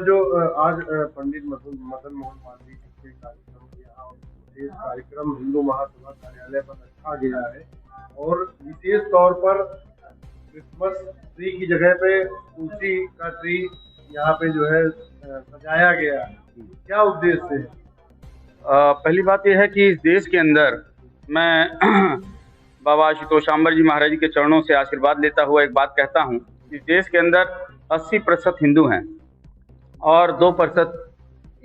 Sir जो आज पंडित मदन मोहन मालवीय जी के कार्यक्रम यहाँ विशेष कार्यक्रम हिंदू महासभा कार्यालय पर रखा गया है और विशेष तौर पर क्रिसमस ट्री की जगह पे तुलसी का ट्री यहाँ पे जो है सजाया गया है, क्या उद्देश्य है? पहली बात यह है कि इस देश के अंदर मैं बाबा आशुतोषाम्बर जी महाराज जी के चरणों से आशीर्वाद लेता हुआ एक बात कहता हूँ। इस देश के अंदर 80% हिंदू हैं और 2%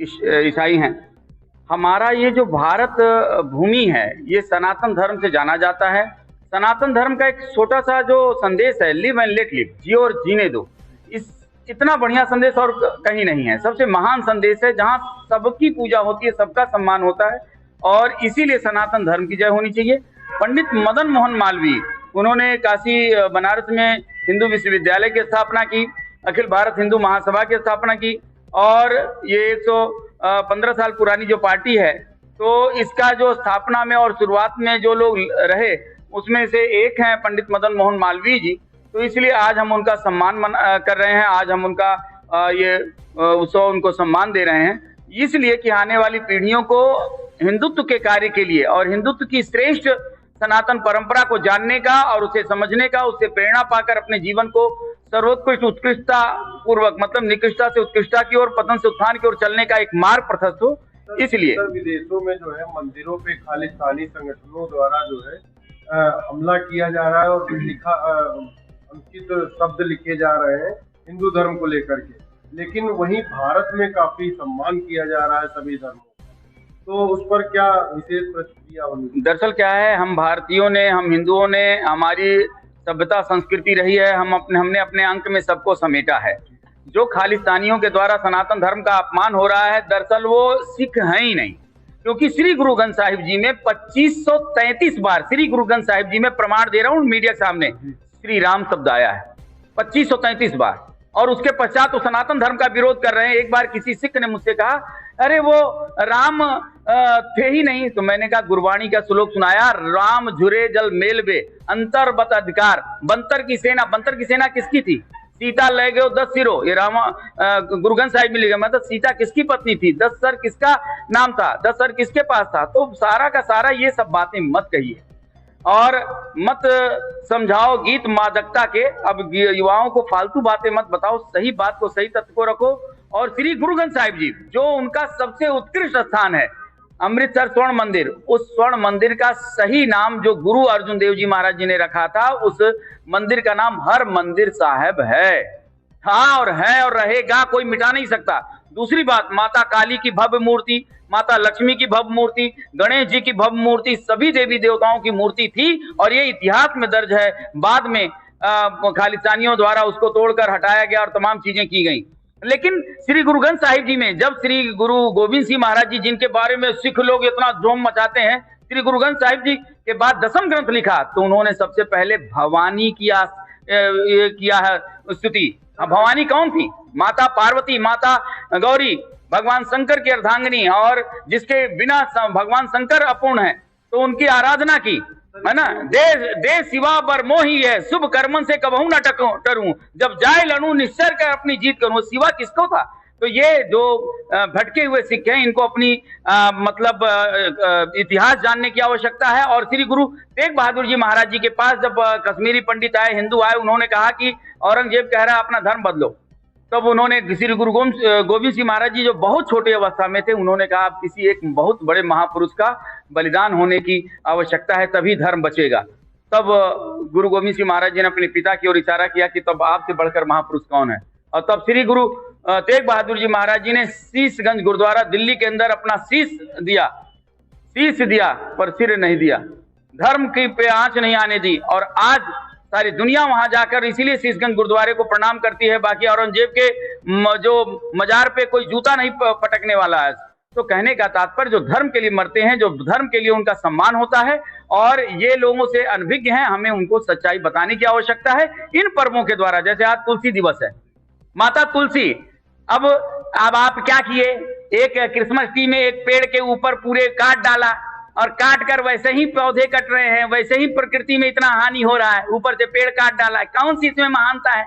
ईसाई हैं। हमारा ये जो भारत भूमि है ये सनातन धर्म से जाना जाता है। सनातन धर्म का एक छोटा सा जो संदेश है, लिव एंड लेट लिव, जियो और जीने दो, इतना बढ़िया संदेश और कहीं नहीं है। सबसे महान संदेश है जहाँ सबकी पूजा होती है, सबका सम्मान होता है और इसीलिए सनातन धर्म की जय होनी चाहिए। पंडित मदन मोहन मालवीय, उन्होंने काशी बनारस में हिंदू विश्वविद्यालय की स्थापना की, अखिल भारत हिंदू महासभा की स्थापना की और ये 115 साल पुरानी जो पार्टी है, तो इसका जो स्थापना में और शुरुआत में जो लोग रहे उसमें से एक हैं पंडित मदन मोहन मालवीय जी। तो इसलिए आज हम उनका सम्मान कर रहे हैं, आज हम उनका ये उत्सव उनको सम्मान दे रहे हैं, इसलिए कि आने वाली पीढ़ियों को हिंदुत्व के कार्य के लिए और हिंदुत्व की श्रेष्ठ सनातन परंपरा को जानने का और उसे समझने का, उससे प्रेरणा पाकर अपने जीवन को सर्वोत्कृष्ट उत्कृष्टता पूर्वक, मतलब निकृष्टता से उत्कृष्टता की ओर, पतन से उत्थान की ओर चलने का एक मार्ग प्रशस्त हो। इसलिए विदेशों में जो है मंदिरों पे खालिस्तानी संगठनों द्वारा जो है हमला किया जा रहा है और अनुचित शब्द लिखे जा रहे हैं हिंदू धर्म को लेकर के, लेकिन वहीं भारत में काफी सम्मान किया जा रहा है सभी धर्मों, तो उस पर क्या विशेष प्रतिक्रिया होनी? दरअसल क्या है, हम भारतीयों ने, हम हिंदुओं ने, हमारी सभ्यता संस्कृति रही है, हमने अपने अंक में सबको समेटा है। जो खालिस्तानियों के द्वारा सनातन धर्म का अपमान हो रहा है, दरअसल वो सिख हैं ही नहीं, क्योंकि श्री गुरु ग्रंथ साहिब जी में 2533 बार, श्री गुरु ग्रंथ साहिब जी में प्रमाण दे रहा हूँ मीडिया के सामने, श्री राम शब्द आया है 2533 बार, और उसके पश्चात वो सनातन धर्म का विरोध कर रहे हैं। एक बार किसी सिख ने मुझसे कहा, अरे वो राम थे ही नहीं, तो मैंने कहा गुरबाणी का श्लोक सुनाया, राम झुरे जल मेलबे अंतर बत अधिकार, बंतर की सेना किसकी थी? सीता ले गए 10 सिरो, ये गुरु ग्रंथ साहिब में लिखा, मतलब सीता किसकी पत्नी थी? 10 सर किसका नाम था? 10 सर किसके पास था? तो सारा का सारा ये सब बातें मत कहिए और मत समझाओ गीत मादकता के। अब युवाओं को फालतू बातें मत बताओ, सही बात को, सही तथ्य को रखो। और श्री गुरु ग्रंथ साहिब जी जो उनका सबसे उत्कृष्ट स्थान है, अमृतसर स्वर्ण मंदिर, उस स्वर्ण मंदिर का सही नाम जो गुरु अर्जुन देव जी महाराज जी ने रखा था, उस मंदिर का नाम हर मंदिर साहिब है, था और है और रहेगा, कोई मिटा नहीं सकता। दूसरी बात, माता काली की भव्य मूर्ति, माता लक्ष्मी की भव्य मूर्ति, गणेश जी की भव्य मूर्ति, सभी देवी देवताओं की मूर्ति थी और ये इतिहास में दर्ज है। बाद में खालिस्तानियों द्वारा उसको तोड़कर हटाया गया और तमाम चीजें की गई। लेकिन श्री गुरु ग्रंथ साहिब जी में, जब श्री गुरु गोविंद सिंह महाराज जी, जिनके बारे में सिख लोग इतना धूम मचाते हैं, श्री गुरु ग्रंथ साहिब जी के बाद 10वां ग्रंथ लिखा, तो उन्होंने सबसे पहले भवानी किया है स्तुति। भवानी कौन थी? माता पार्वती, माता गौरी, भगवान शंकर की अर्धांगिनी, और जिसके बिना भगवान शंकर अपूर्ण है, तो उनकी आराधना की, है ना। दे सिवा बर मोही है, शुभ कर्मन से कबहू न टरूं, जब जाए लड़ूं निश्चय कर अपनी जीत करूं। सिवा किसको था? तो ये जो भटके हुए सिख हैं, इनको अपनी मतलब इतिहास जानने की आवश्यकता है। और श्री गुरु तेग बहादुर जी महाराज जी के पास जब कश्मीरी पंडित आए, हिंदू आए, उन्होंने कहा कि औरंगजेब कह रहा है अपना धर्म बदलो, तब उन्होंने श्री गुरु गोविंद सिंह महाराज जी जो बहुत छोटे अवस्था में थे, उन्होंने कहा अब किसी एक बहुत बड़े महापुरुष का बलिदान होने की आवश्यकता है, तभी धर्म बचेगा। तब गुरु गोविंद सिंह महाराज जी ने अपने पिता की ओर इशारा किया कि तब आपसे बढ़कर महापुरुष कौन है। और तब श्री गुरु तेग बहादुर जी महाराज जी ने शीशगंज गुरुद्वारा दिल्ली के अंदर अपना शीश दिया पर सिर नहीं दिया, धर्म की पे आंच नहीं आने दी। और आज सारी दुनिया वहां जाकर इसीलिए शीशगंज गुरुद्वारे को प्रणाम करती है। बाकी औरंगजेब के जो मजार पे कोई जूता नहीं पटकने वाला है। तो कहने का तात्पर्य, जो धर्म के लिए मरते हैं, जो धर्म के लिए उनका सम्मान होता है, और ये लोगों से अनभिज्ञ हैं, हमें उनको सच्चाई बताने की आवश्यकता है इन पर्वों के द्वारा। जैसे आज तुलसी दिवस है, माता तुलसी, अब आप क्या किए, एक क्रिसमस ट्री में एक पेड़ के ऊपर पूरे काट डाला और काट कर वैसे ही पौधे कट रहे हैं, वैसे ही प्रकृति में इतना हानि हो रहा है, ऊपर से पेड़ काट डाला है। कौन सी इसमें महानता है?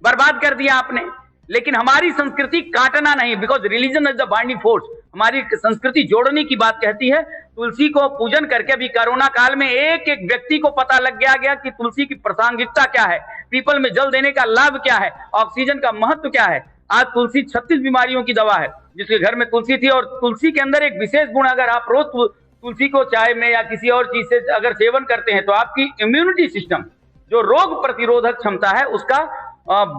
बर्बाद कर दिया आपने। लेकिन हमारी संस्कृति काटना नहीं, because religion is the binding force. हमारी संस्कृति जोड़ने की बात कहती है। तुलसी को पूजन करके अभी कोरोना काल में एक एक व्यक्ति को पता लग गया कि तुलसी की प्रासंगिकता क्या है, पीपल में जल देने का लाभ क्या है, ऑक्सीजन का महत्व क्या है। आज तुलसी 36 बीमारियों की दवा है। जिसके घर में तुलसी थी, और तुलसी के अंदर एक विशेष गुण, अगर आप रोज तुलसी को चाय में या किसी और चीज से अगर सेवन करते हैं तो आपकी इम्यूनिटी सिस्टम, जो रोग प्रतिरोधक क्षमता है, उसका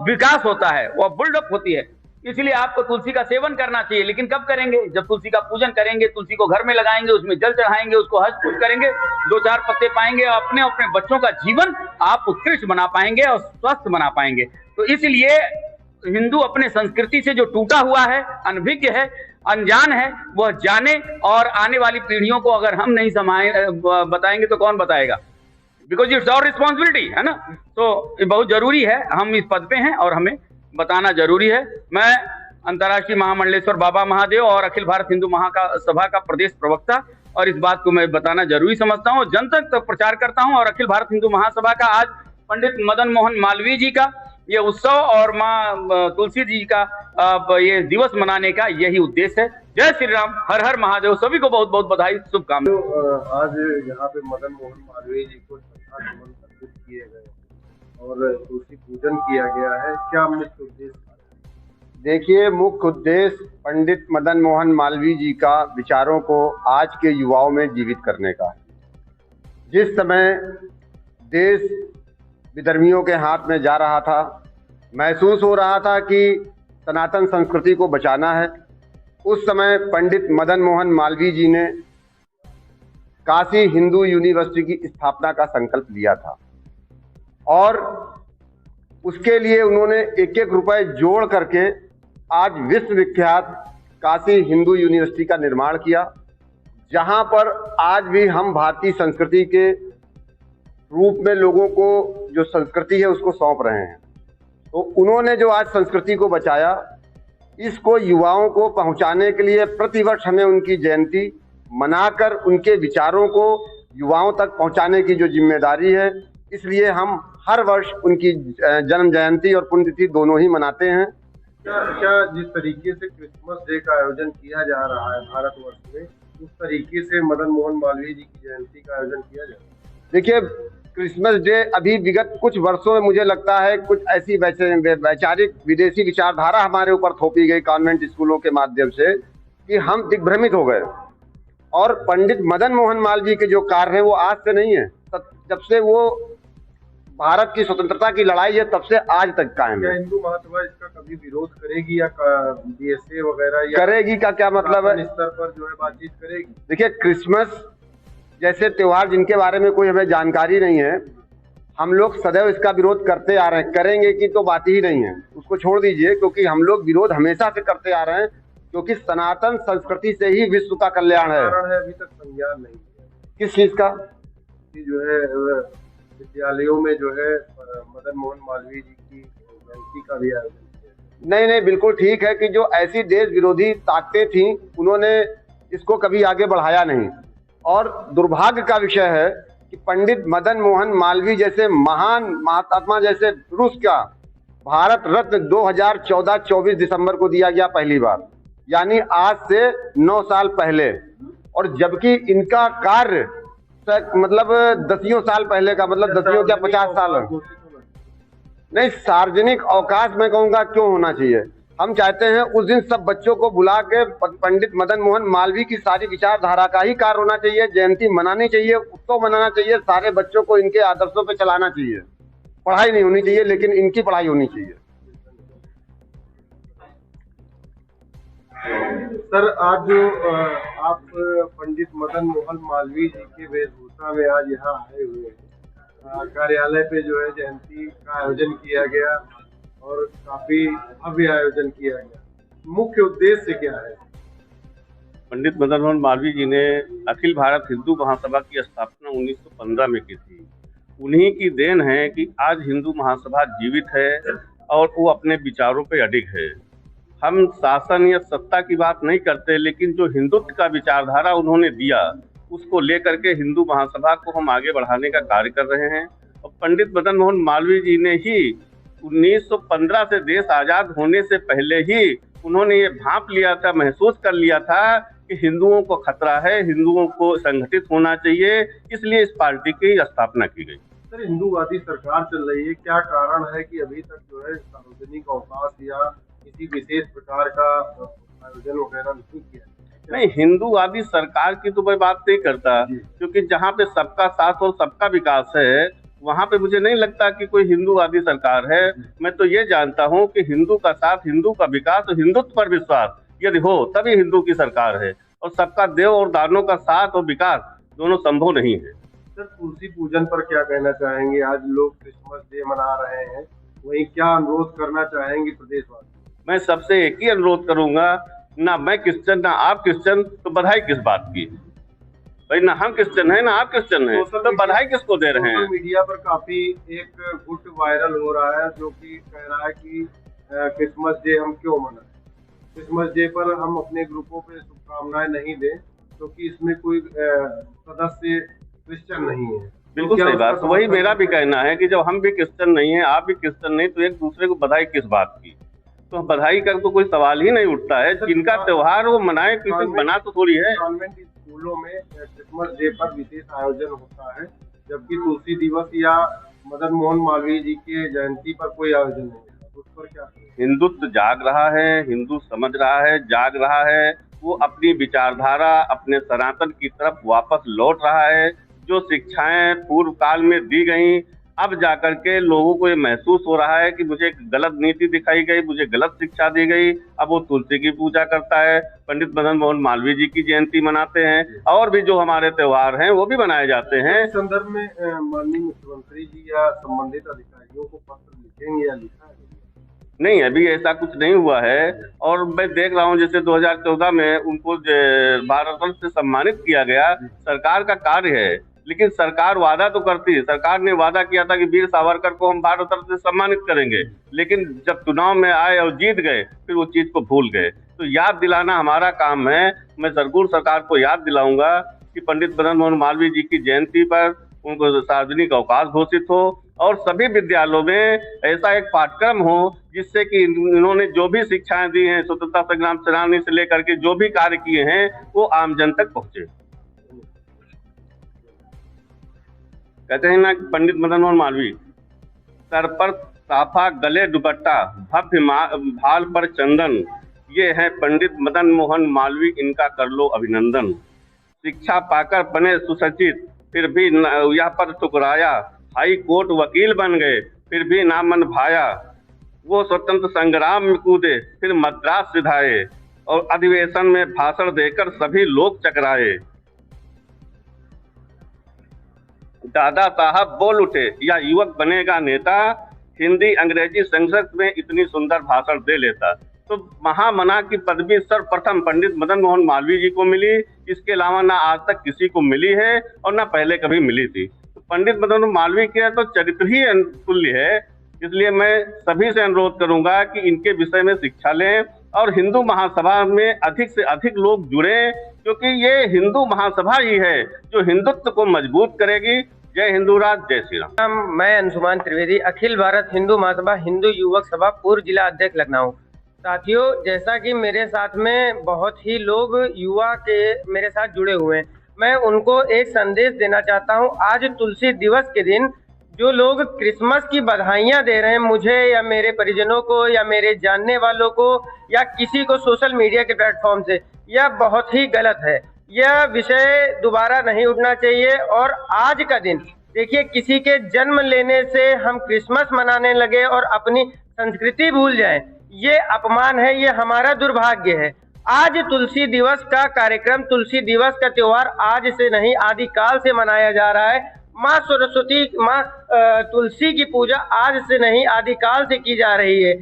विकास होता है, वह बिल्डअप होती है। इसलिए आपको तुलसी का सेवन करना चाहिए। लेकिन कब करेंगे? जब तुलसी का पूजन करेंगे, तुलसी को घर में लगाएंगे, उसमें जल चढ़ाएंगे, उसको हज पूज करेंगे, 2-4 पत्ते पाएंगे, अपने अपने बच्चों का जीवन आप उत्कृष्ट बना पाएंगे और स्वस्थ बना पाएंगे। तो इसलिए हिंदू अपने संस्कृति से जो टूटा हुआ है, अनभिज्ञ है, अनजान है, वह जाने, और आने वाली पीढ़ियों को अगर हम नहीं बताएंगे तो कौन बताएगा? बिकॉज इट्स आवर रिस्पॉन्सिबिलिटी, है ना। तो ये बहुत जरूरी है, हम इस पद पे हैं और हमें बताना जरूरी है। मैं अंतर्राष्ट्रीय महामंडलेश्वर बाबा महादेव और अखिल भारत हिंदू महासभा का प्रदेश प्रवक्ता, और इस बात को मैं बताना जरूरी समझता हूँ, जन तक प्रचार करता हूँ। और अखिल भारत हिंदू महासभा का आज पंडित मदन मोहन मालवीय जी का ये उत्सव और माँ तुलसी जी का ये दिवस मनाने का यही उद्देश्य है। जय श्री राम, हर हर महादेव। सभी को बहुत बहुत बधाई, शुभकामनाएं। तो आज यहाँ पे मदन मोहन मालवीय जी को श्रद्धासुमन अर्पित किए गए और तुलसी पूजन किया गया है, क्या मुख्य उद्देश्य? देखिए, मुख्य उद्देश्य पंडित मदन मोहन मालवीय जी का विचारों को आज के युवाओं में जीवित करने का है। जिस समय देश विधर्मियों के हाथ में जा रहा था, महसूस हो रहा था कि सनातन संस्कृति को बचाना है, उस समय पंडित मदन मोहन मालवीय जी ने काशी हिंदू यूनिवर्सिटी की स्थापना का संकल्प लिया था, और उसके लिए उन्होंने 1-1 रुपए जोड़ करके आज विश्वविख्यात काशी हिंदू यूनिवर्सिटी का निर्माण किया, जहां पर आज भी हम भारतीय संस्कृति के रूप में लोगों को जो संस्कृति है उसको सौंप रहे हैं। तो उन्होंने जो आज संस्कृति को बचाया, इसको युवाओं को पहुंचाने के लिए प्रतिवर्ष हमें उनकी जयंती मनाकर उनके विचारों को युवाओं तक पहुंचाने की जो जिम्मेदारी है, इसलिए हम हर वर्ष उनकी जन्म जयंती और पुण्यतिथि दोनों ही मनाते हैं। क्या जिस तरीके से क्रिसमस डे का आयोजन किया जा रहा है भारतवर्ष में, उस तरीके से मदन मोहन मालवीय जी की जयंती का आयोजन किया जाए? देखिए, क्रिसमस डे अभी विगत कुछ वर्षों में मुझे लगता है कुछ ऐसी वैचारिक विदेशी विचारधारा हमारे ऊपर थोपी गई कॉन्वेंट स्कूलों के माध्यम से कि हम दिग्भ्रमित हो गए। और पंडित मदन मोहन मालवीय के जो कार्य है वो आज से नहीं है, जब से वो भारत की स्वतंत्रता की लड़ाई है तब से आज तक कायम है। हिंदू महासभा इसका कभी विरोध करेगी या बीएसए वगैरह या करेगी का क्या मतलब है? स्तर पर जो है बातचीत करेगी? देखिए, क्रिसमस जैसे त्योहार जिनके बारे में कोई हमें जानकारी नहीं है, हम लोग सदैव इसका विरोध करते आ रहे हैं। करेंगे की तो बात ही नहीं है, उसको छोड़ दीजिए, क्योंकि हम लोग विरोध हमेशा से करते आ रहे हैं, क्योंकि सनातन संस्कृति से ही विश्व का कल्याण है। अभी तक संज्ञान नहीं है किस चीज का? कि जो है विद्यालयों में जो है मदन मोहन मालवीय जी की जयंती का भी आयोजन किया। नहीं, बिल्कुल ठीक है कि जो ऐसी देश विरोधी ताकतें थीं, उन्होंने इसको कभी आगे बढ़ाया नहीं। और दुर्भाग्य का विषय है कि पंडित मदन मोहन मालवीय जैसे महान महात्मा, जैसे रूस का भारत रत्न 2014 24 दिसंबर को दिया गया पहली बार, यानी आज से 9 साल पहले, और जबकि इनका कार्य मतलब 10 साल पहले का, मतलब 10 क्या 50 साल नहीं। सार्वजनिक अवकाश में कहूँगा क्यों होना चाहिए। हम चाहते हैं उस दिन सब बच्चों को बुला के पंडित मदन मोहन मालवीय की सारी विचारधारा का ही कार्य होना चाहिए, जयंती मनानी चाहिए, उत्सव मनाना चाहिए, सारे बच्चों को इनके आदर्शों पे चलाना चाहिए। पढ़ाई नहीं होनी चाहिए, लेकिन इनकी पढ़ाई होनी चाहिए। सर, आज जो आप पंडित मदन मोहन मालवीय जी के वेशभूषा में आज यहाँ आए हुए हैं, कार्यालय पे जो है जयंती का आयोजन किया गया और काफी भव्य आयोजन किया गया, मुख्य उद्देश्य क्या है? पंडित मदन मोहन मालवीय जी ने अखिल भारत हिंदू महासभा की स्थापना 1915 में की थी। उन्हीं की देन है कि आज हिंदू महासभा जीवित है और वो अपने विचारों पे अडिग है। हम शासन या सत्ता की बात नहीं करते, लेकिन जो हिंदुत्व का विचारधारा उन्होंने दिया, उसको लेकर के हिंदू महासभा को हम आगे बढ़ाने का कार्य कर रहे हैं। और पंडित मदन मोहन मालवीय जी ने ही 1915 से देश आजाद होने से पहले ही उन्होंने ये भांप लिया था, महसूस कर लिया था कि हिंदुओं को खतरा है, हिंदुओं को संगठित होना चाहिए, इसलिए इस पार्टी की स्थापना की गई। सर, हिंदूवादी सरकार चल रही है, क्या कारण है कि अभी तक जो है सार्वजनिक अवकाश या किसी विशेष प्रकार का आयोजन वगैरह नहीं किया? नहीं, हिंदूवादी सरकार की तो मैं बात नहीं करता, क्योंकि जहाँ पे सबका साथ और सबका विकास है वहाँ पे मुझे नहीं लगता कि कोई हिंदूवादी सरकार है। मैं तो ये जानता हूँ कि हिंदू का साथ, हिंदू का विकास और हिंदुत्व पर विश्वास यदि हो तभी हिंदू की सरकार है, और सबका देव और दानों का साथ और विकास दोनों संभव नहीं है। सर, तुलसी पूजन पर क्या कहना चाहेंगे? आज लोग क्रिसमस डे मना रहे हैं, वहीं क्या अनुरोध करना चाहेंगे प्रदेशवासी? मैं सबसे एक ही अनुरोध करूंगा, ना मैं क्रिश्चियन ना आप क्रिश्चियन, तो बधाई किस बात की भाई? ना हम क्रिश्चियन है ना आप क्रिश्चियन है, तो बधाई किसको दे रहे हैं? सोशल मीडिया पर काफी एक गुट वायरल हो रहा है जो कि कह रहा है कि क्रिसमस डे हम क्यों मनाएं, क्रिसमस डे पर हम अपने ग्रुपों पे शुभकामनाएं नहीं दें क्योंकि इसमें कोई सदस्य क्रिश्चियन नहीं है। बिल्कुल सही बात। तो वही मेरा भी कहना है कि जब हम भी क्रिश्चियन नहीं है, आप भी क्रिश्चियन नहीं, तो एक दूसरे को बधाई किस बात की? तो बधाई का तो कोई सवाल ही नहीं उठता है। जिनका त्योहार वो मनाए, किसी बना तो थोड़ी है। कॉन्वेंट स्कूलों में क्रिसमस डे पर विशेष आयोजन होता है, जबकि तुलसी दिवस या मदन मोहन मालवीय जी के जयंती पर कोई आयोजन नहीं होता। उस पर क्या? हिंदुत्व जाग रहा है, हिंदू समझ रहा है, जाग रहा है, वो अपनी विचारधारा अपने सनातन की तरफ वापस लौट रहा है। जो शिक्षाएं पूर्व काल में दी गई, अब जाकर के लोगों को ये महसूस हो रहा है कि मुझे एक गलत नीति दिखाई गई, मुझे गलत शिक्षा दी गई। अब वो तुलसी की पूजा करता है, पंडित मदन मोहन मालवीय जी की जयंती मनाते हैं, और भी जो हमारे त्योहार हैं वो भी मनाए जाते हैं। इस संदर्भ में माननीय मुख्यमंत्री जी या संबंधित अधिकारियों को पत्र लिखेंगे या लिखा है? नहीं, अभी ऐसा कुछ नहीं हुआ है। और मैं देख रहा हूँ जैसे 2014 में उनको भारत रत्न से सम्मानित किया गया, सरकार का कार्य है, लेकिन सरकार वादा तो करती है। सरकार ने वादा किया था कि वीर सावरकर को हम भारत रत्न से सम्मानित करेंगे, लेकिन जब चुनाव में आए और जीत गए फिर वो चीज को भूल गए। तो याद दिलाना हमारा काम है। मैं जरूर सरकार को याद दिलाऊंगा कि पंडित मदन मोहन मालवीय जी की जयंती पर उनको सार्वजनिक अवकाश घोषित हो, और सभी विद्यालयों में ऐसा एक पाठ्यक्रम हो जिससे कि इन्होंने जो भी शिक्षाएं दी हैं, स्वतंत्रता संग्राम सेनानी से लेकर के जो भी कार्य किए हैं, वो आम जन तक पहुंचे। कहते हैं ना, पंडित मदन मोहन मालवीय, सर पर साफा, गले दुपट्टा, भव्य भाल पर चंदन, ये है पंडित मदन मोहन मालवीय, इनका कर लो अभिनंदन। शिक्षा पाकर बने सुसज्जित, फिर भी यह पर ठुकराया, हाई कोर्ट वकील बन गए, फिर भी ना मन भाया। वो स्वतंत्र संग्राम में कूदे, फिर मद्रास सिधाए, और अधिवेशन में भाषण देकर सभी लोग चकराए। दादा साहब बोल उठे, या युवक बनेगा नेता, हिंदी अंग्रेजी संस्कृत में इतनी सुंदर भाषण दे लेता। तो महामना की पदवी सर्वप्रथम पंडित मदन मोहन मालवीय जी को मिली। इसके अलावा ना आज तक किसी को मिली है और ना पहले कभी मिली थी। तो पंडित मदन मोहन मालवीय का तो चरित्र ही तुल्य है। इसलिए मैं सभी से अनुरोध करूंगा कि इनके विषय में शिक्षा लें और हिंदू महासभा में अधिक से अधिक लोग जुड़ें, क्योंकि ये हिंदू महासभा ही है जो हिंदुत्व को मजबूत करेगी। जय हिंदू राज, जय श्री राम। मैं अंशुमान त्रिवेदी, अखिल भारत हिंदू महासभा हिंदू युवक सभा पूर्व जिला अध्यक्ष लखनऊ। साथियों, जैसा कि मेरे साथ में बहुत ही लोग युवा के मेरे साथ जुड़े हुए हैं, मैं उनको एक संदेश देना चाहता हूं। आज तुलसी दिवस के दिन जो लोग क्रिसमस की बधाइयां दे रहे हैं मुझे या मेरे परिजनों को या मेरे जानने वालों को या किसी को सोशल मीडिया के प्लेटफॉर्म से, यह बहुत ही गलत है। यह विषय दोबारा नहीं उठना चाहिए। और आज का दिन देखिए, किसी के जन्म लेने से हम क्रिसमस मनाने लगे और अपनी संस्कृति भूल जाएं, ये अपमान है, ये हमारा दुर्भाग्य है। आज तुलसी दिवस का कार्यक्रम, तुलसी दिवस का त्योहार आज से नहीं आदिकाल से मनाया जा रहा है। माँ सरस्वती, माँ तुलसी की पूजा आज से नहीं आदिकाल से की जा रही है।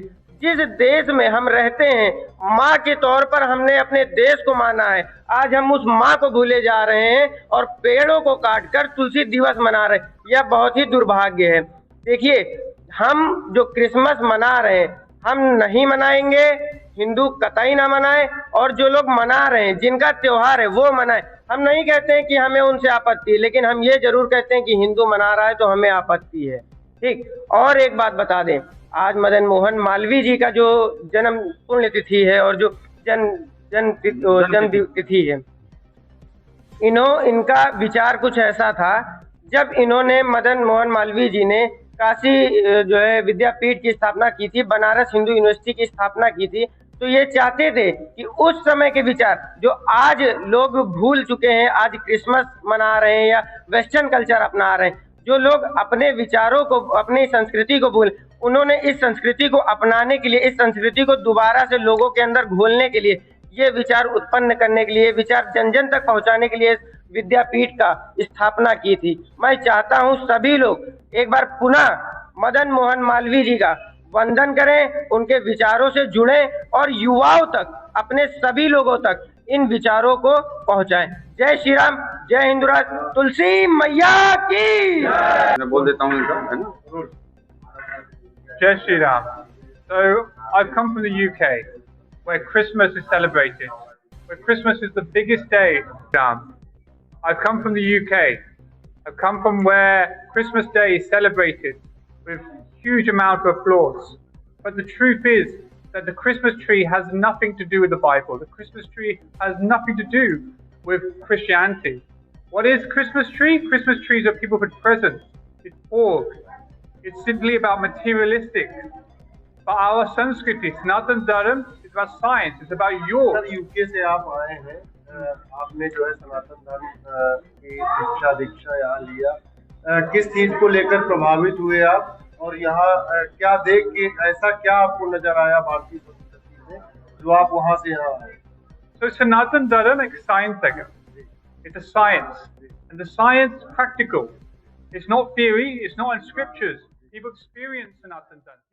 जिस देश में हम रहते हैं, माँ के तौर पर हमने अपने देश को माना है, आज हम उस माँ को भूले जा रहे हैं और पेड़ों को काटकर तुलसी दिवस मना रहे हैं। यह बहुत ही दुर्भाग्य है। देखिए, हम जो क्रिसमस मना रहे हैं हम नहीं मनाएंगे, हिंदू कतई ना मनाए, और जो लोग मना रहे हैं जिनका त्योहार है वो मनाए। हम नहीं कहते हैं कि हमें उनसे आपत्ति है, लेकिन हम ये जरूर कहते हैं कि हिंदू मना रहा है तो हमें आपत्ति है। ठीक। और एक बात बता दें, आज मदन मोहन मालवीय जी का जो जन्म पुण्यतिथि है और जो जन्म तिथि है, इनका विचार कुछ ऐसा था। जब इन्होंने मदन मोहन मालवीय जी ने काशी जो है विद्यापीठ की स्थापना की थी, बनारस हिंदू यूनिवर्सिटी की स्थापना की थी, तो ये चाहते थे कि उस समय के विचार जो आज लोग भूल चुके हैं, आज क्रिसमस मना रहे हैं या वेस्टर्न कल्चर अपना रहे हैं, जो लोग अपने विचारों को, अपनी संस्कृति को भूल, उन्होंने इस संस्कृति को अपनाने के लिए, इस संस्कृति को दोबारा से लोगों के अंदर घोलने के लिए, ये विचार उत्पन्न करने के लिए, विचार जन जन तक पहुंचाने के लिए विद्यापीठ का स्थापना की थी। मैं चाहता हूं सभी लोग एक बार पुनः मदन मोहन मालवीय जी का वंदन करें, उनके विचारों से जुड़ें और युवाओं तक, अपने सभी लोगों तक इन विचारों को पहुंचाएं। जय श्री राम, जय हिंदुराज, तुलसी मैया की। मैं बोल देता हूँ इनका, है ना। Jai Shri Ram. So I've come from the UK, where Christmas is celebrated, where Christmas is the biggest day. I've come from the UK. I've come from where Christmas Day is celebrated with huge amount of applause. But the truth is that the Christmas tree has nothing to do with the Bible. The Christmas tree has nothing to do with Christianity. What is Christmas tree? Christmas trees are people put presents. It's pork. It's simply about materialistic. But our Sanskriti, Sanatan Dharma, is about science. It's about yours. Sir UK से आप आए हैं, आपने जो है सनातन धर्म की शिक्षा दीक्षा यहाँ लिया, किस चीज को लेकर प्रभावित हुए आप, और यहाँ क्या देख के ऐसा क्या आपको नजर आया भारतीय संस्कृति में जो आप वहाँ से यहाँ आए? So Sanatan Dharma is science again. It's a science. And the science practical. It's not theory, it's not in scriptures. People experience Sanatan Dharma.